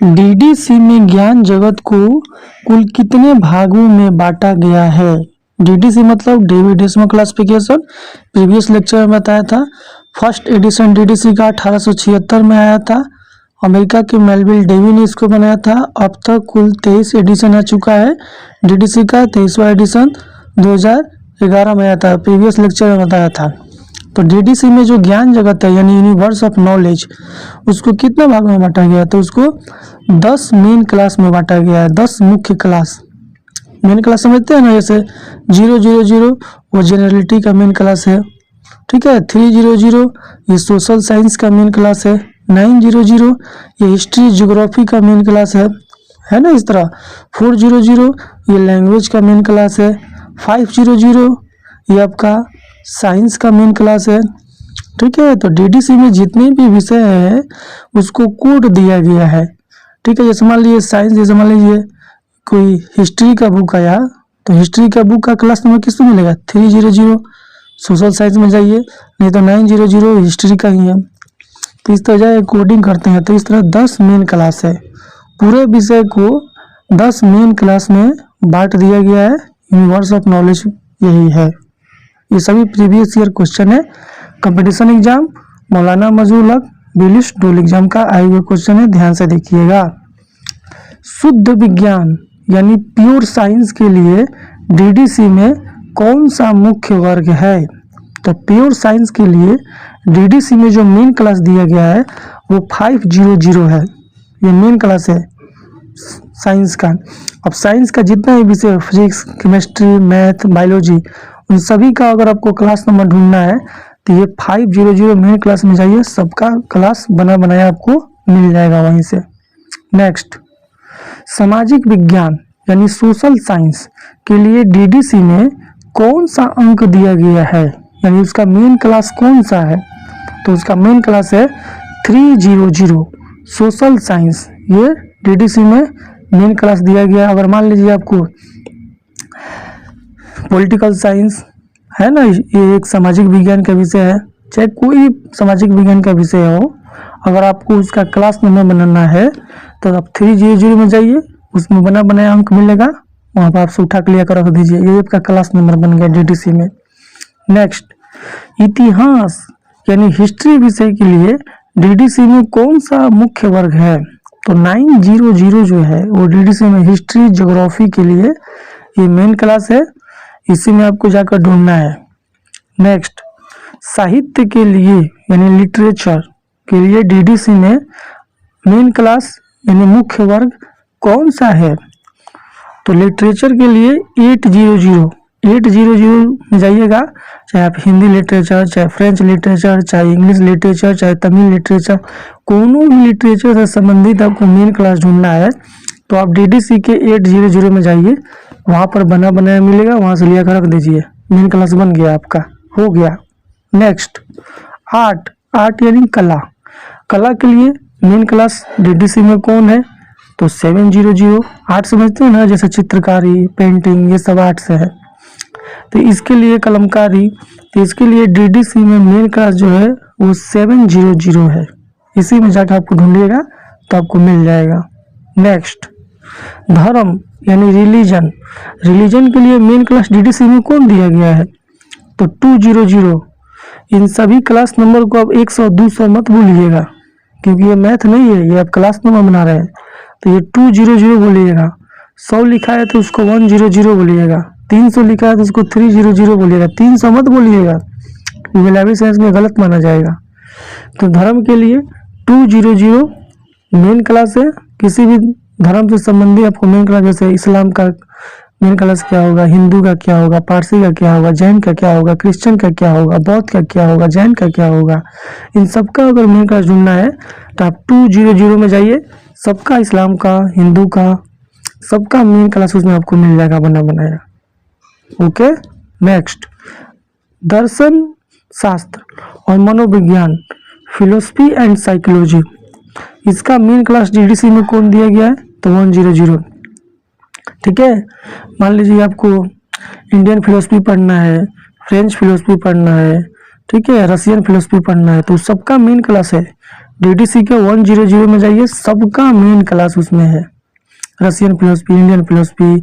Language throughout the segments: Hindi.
डीडीसी में ज्ञान जगत को कुल कितने भागों में बांटा गया है। डीडीसी मतलब David decimal classification, previous lecture में बताया था। फर्स्ट एडिशन डीडीसी का 1876 में आया था। अमेरिका के मेलविल डेवी ने इसको बनाया था। अब तक कुल 23 एडिशन आ चुका है डीडीसी का। 23वां एडिशन 2011 में आया था, प्रीवियस लेक्चर में बताया था। तो डीडीसी में जो ज्ञान जगत है यानी यूनिवर्स ऑफ नॉलेज, उसको कितने भागों में बांटा गया है? तो उसको 10 मेन क्लास में बांटा गया है। 10 मुख्य क्लास। मेन क्लास समझते हैं ना, जैसे 000 वो जनरलिटी का मेन क्लास है, ठीक है। 300 ये सोशल साइंस का मेन क्लास है। 900 ये हिस्ट्री ज्योग्राफी का मेन क्लास है ना। इस तरह 400 ये लैंग्वेज का मेन क्लास है। 500 ये आपका साइंस का मेन क्लास है, ठीक है। तो डीडीसी में जितने भी विषय है उसको कोड दिया गया है, ठीक है। जैसे मान लीजिए साइंस, जैसे मान लीजिए कोई हिस्ट्री का बुक आया तो हिस्ट्री का बुक का क्लास नंबर किसको मिलेगा? 300। सोशल साइंस में जाइए, नहीं तो 900 हिस्ट्री का ही है। तो इस तरह जाए कोडिंग करते हैं। तो इस तरह 10 मेन क्लास है। पूरे विषय को 10 मेन क्लास में बांट दिया गया है। यूनिवर्स ऑफ नॉलेज यही है। ये सभी प्रीवियस ईयर क्वेश्चन है। कंपटीशन एग्जाम, मौलाना मजहूर हक, बिलिश डोल एग्जाम का आए हुए क्वेश्चन है, ध्यान से देखिएगा। शुद्ध विज्ञान यानी प्योर साइंस के लिए डीडीसी में कौन सा मुख्य वर्ग है? तो प्योर साइंस के लिए डीडीसी में जो मेन क्लास दिया गया है वो 500 है। ये मेन क्लास है साइंस का। अब साइंस का जितना भी विषय, फिजिक्स, केमिस्ट्री, मैथ, बायोलॉजी, उन सभी का अगर आपको क्लास नंबर ढूंढना है तो ये 500 मेन क्लास में जाइए, सबका क्लास बना बनाया आपको मिल जाएगा वहीं से। नेक्स्ट, सामाजिक विज्ञान यानी सोशल साइंस के लिए डीडीसी में कौन सा अंक दिया गया है, यानी उसका मेन क्लास कौन सा है? तो उसका मेन क्लास है 300 सोशल साइंस। ये डीडीसी में मेन क्लास दिया गया। अगर मान लीजिए आपको पॉलिटिकल साइंस है ना, ये एक सामाजिक विज्ञान का विषय है, चाहे कोई सामाजिक विज्ञान का विषय हो, अगर आपको उसका क्लास नंबर बनाना है तो आप 300 में जाइए, उसमें बना बनाया अंक मिलेगा, वहाँ पर आपसे उठा के लेकर रख दीजिए, ये आपका क्लास नंबर बन गया डीडीसी में। नेक्स्ट, इतिहास यानी हिस्ट्री विषय के लिए डीडीसी में कौन सा मुख्य वर्ग है? तो 900 जो है वो डीडीसी में हिस्ट्री ज्योग्राफी के लिए ये मेन क्लास है, इसी में आपको जाकर ढूंढना है। नेक्स्ट, साहित्य के लिए यानी लिटरेचर के लिए डीडीसी में मेन क्लास यानी मुख्य वर्ग कौन सा है? तो लिटरेचर के लिए 800 में जाइएगा, चाहे आप हिंदी लिटरेचर, चाहे फ्रेंच लिटरेचर, चाहे इंग्लिश लिटरेचर, चाहे तमिल लिटरेचर, कोनो भी लिटरेचर से संबंधित आपको मेन क्लास ढूंढना है तो आप डीडीसी के 800 में जाइए, वहाँ पर बना बनाया मिलेगा, वहाँ से लिया कर रख दीजिए, मेन क्लास बन गया आपका, हो गया। नेक्स्ट, आर्ट यानी कला। कला के लिए मेन क्लास डीडीसी में कौन है? तो 700। आर्ट समझते हैं ना, जैसे चित्रकारी, पेंटिंग, ये सब आर्ट से है। तो इसके लिए कलमकारी, तो इसके लिए डीडीसी में मेन क्लास जो है वो 700 है। इसी में जाकर आपको ढूंढिएगा तो आपको मिल जाएगा। नेक्स्ट, धर्म यानी रिलीजन के लिए मेन क्लास डीडीसी में कौन दिया गया है? तो 200। इन सभी क्लास नंबर को आप 100 200 मत भूलिएगा, क्योंकि ये मैथ नहीं है, ये आप क्लास नंबर बना रहे हैं। तो ये 200 बोलिएगा। 100 लिखा है तो उसको 100 बोलिएगा। 300 लिखा है तो उसको 300 बोलिएगा। 300 मत बोलिएगा, इलाहाबादी साइंस में गलत माना जाएगा। तो धर्म के लिए 200 मेन क्लास है। किसी भी धर्म से संबंधित आपको मेन क्लास, जैसे इस्लाम का मेन क्लास क्या होगा, हिंदू का क्या होगा, पारसी का क्या होगा, जैन का क्या होगा, क्रिश्चियन का क्या होगा, बौद्ध का क्या होगा, जैन का क्या होगा, इन सबका अगर मेन क्लास ढूंढना है तो आप 200 में जाइए। सबका, इस्लाम का, हिंदू का, सबका मेन क्लास उसमें आपको मिल जाएगा बना बनाया। ओके। नेक्स्ट, दर्शन शास्त्र और मनोविज्ञान, फिलोसफी एंड साइकोलॉजी, इसका मेन क्लास डीडीसी में कौन दिया गया है? तो 100। ठीक है। मान लीजिए आपको इंडियन फिलोसफी पढ़ना है, फ्रेंच फिलोसफी पढ़ना है, ठीक है, रशियन फिलोसफी पढ़ना है, तो सबका मेन क्लास है DDC के 100 में जाइए, सबका मेन क्लास उसमें है। Russian philosophy, Indian philosophy,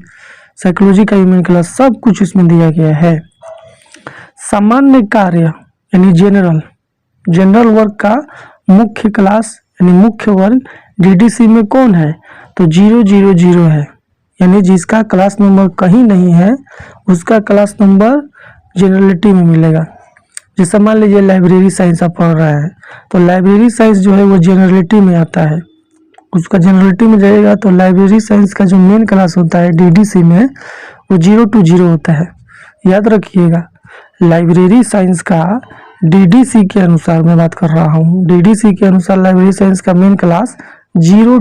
psychology का भी मेन क्लास, सब कुछ इसमें दिया गया है। सामान्य कार्य यानी जनरल वर्क का मुख्य क्लास यानी मुख्य वर्ग DDC में कौन है? तो 000 है, यानी जिसका क्लास नंबर कहीं नहीं है उसका क्लास नंबर जनरलिटी में मिलेगा। जैसे मान लीजिए लाइब्रेरी साइंस आप पढ़ रहा है, तो लाइब्रेरी साइंस जो है वो जनरलिटी में आता है, उसका जनरलिटी में जाएगा। तो लाइब्रेरी साइंस का जो मेन क्लास होता है DDC में वो 0 होता है। याद रखिएगा, लाइब्रेरी साइंस का DDC के अनुसार मैं बात कर रहा हूँ, DDC के अनुसार लाइब्रेरी साइंस का मेन क्लास 0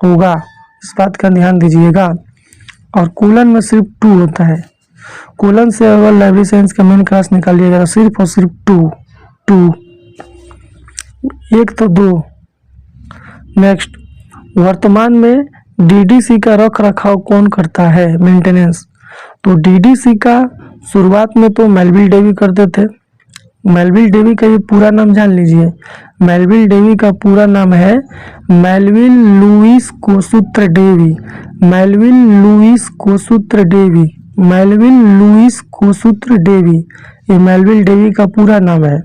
होगा, इस बात का ध्यान दीजिएगा। और कोलन में सिर्फ 2 होता है, कोलन से अगर लाइब्रेरी साइंस का मेन क्लास निकालिएगा तो सिर्फ और सिर्फ 2, एक तो 2। नेक्स्ट, वर्तमान में DDC का रख रखाव कौन करता है, मेंटेनेंस? तो DDC का शुरुआत में तो मेलविल डेवी करते थे। मेलविल डेवी का ये पूरा नाम जान लीजिए, मेलविल डेवी का पूरा नाम है Melvil Louis Kossuth Dewey. Melvil Louis Kossuth Dewey, Melvil Louis Kossuth Dewey, ये मेलविल डेवी का पूरा नाम है।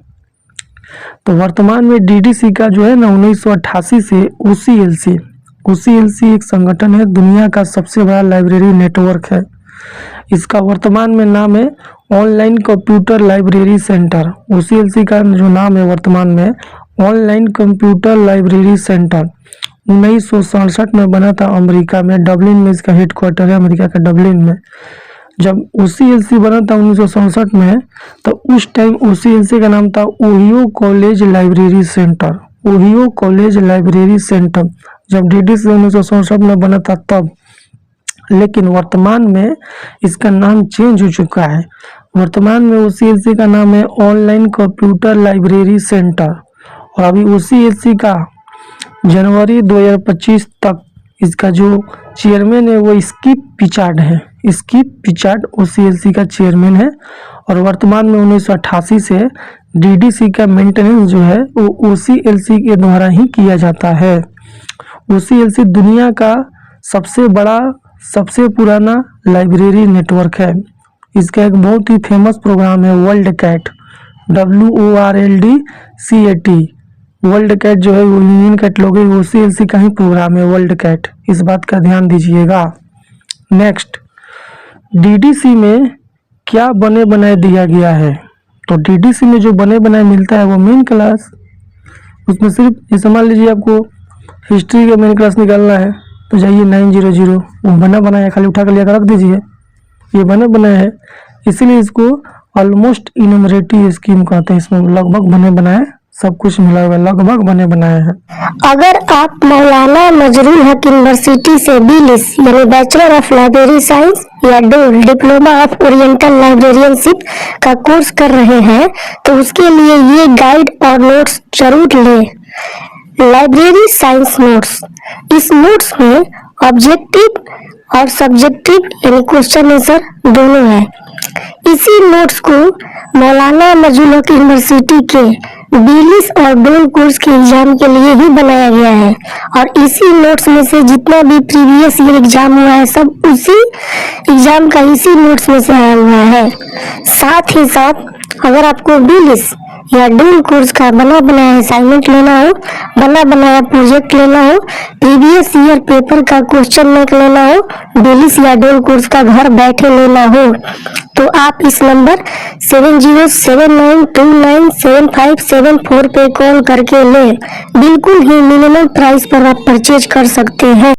तो वर्तमान में DDC का जो है ना 1988 से OCLC एक संगठन है, दुनिया का सबसे बड़ा लाइब्रेरी नेटवर्क है। इसका वर्तमान में नाम है online computer library centre. OCLC का जो नाम है वर्तमान में ऑनलाइन कंप्यूटर लाइब्रेरी सेंटर। 1967 में बना था अमेरिका में, डबलिन में इसका हेडक्वार्टर है, अमेरिका का डबलिन में। जब OCLC बना था 1967 में, तो उस टाइम OCLC का नाम था Ohio college library centre, Ohio college library centre. जब DDC 1967 में बना था तब, लेकिन वर्तमान में इसका नाम चेंज हो चुका है। वर्तमान में OCLC का नाम है ऑनलाइन कंप्यूटर लाइब्रेरी सेंटर। और अभी OCLC का जनवरी 2025 तक इसका जो चेयरमैन है वो स्कीप पिचार्ड है। स्कीप पिचार्ड OCLC का चेयरमैन है। और वर्तमान में 1988 से DDC का मेंटेनेंस जो है वो OCLC के द्वारा ही किया जाता है। OCLC दुनिया का सबसे बड़ा, सबसे पुराना लाइब्रेरी नेटवर्क है। इसका एक बहुत ही फेमस प्रोग्राम है world cat, WORLDCAT। World cat जो है वो यूनियन कैटलॉग है, OCLC का ही प्रोग्राम है वर्ल्ड कैट, इस बात का ध्यान दीजिएगा। नेक्स्ट, DDC में क्या बने बनाए दिया गया है? तो DDC में जो बने बनाए मिलता है वो मेन क्लास, उसमें सिर्फ जैसे मान लीजिए आपको हिस्ट्री का मेन क्लास निकालना है तो जाइए 900, वो बना बनाया, खाली उठा कर लिया कर रख दीजिए, ये बना बनाया है, इसीलिए इसको ऑलमोस्ट इनमरेटिव स्कीम कहते हैं। इसमें लगभग बने बनाए सब कुछ मिला हुआ, लगभग बने बनाए हैं। अगर आप मौलाना नजरुल हक यूनिवर्सिटी से BLIS यानी बैचलर ऑफ लाइब्रेरी साइंस या DOL diploma of oriental librarianship का कोर्स कर रहे हैं तो उसके लिए ये गाइड और नोट्स जरूर लें। लाइब्रेरी साइंस नोट्स, इस नोट्स में ऑब्जेक्टिव और सब्जेक्टिव यानी क्वेश्चन आंसर दोनों है। इसी नोट्स को मौलाना नजरुल हक यूनिवर्सिटी के BLIS और DOL कोर्स के एग्जाम के लिए ही बनाया गया है। और इसी नोट्स में से जितना भी प्रीवियस ईयर एग्जाम हुआ है सब उसी एग्जाम का इसी नोट्स में से आया हुआ है। साथ ही साथ अगर आपको BLIS या DOL कोर्स का बना बनाया असाइनमेंट लेना हो, बना बनाया प्रोजेक्ट लेना हो, प्रीवियस ईयर पेपर का क्वेश्चन बैंक लेना हो, BLIS या DOL कोर्स का घर बैठे लेना हो, तो आप इस नंबर 7079297574 पे कॉल करके ले। बिल्कुल ही मिनिमम प्राइस पर आप परचेज कर सकते हैं।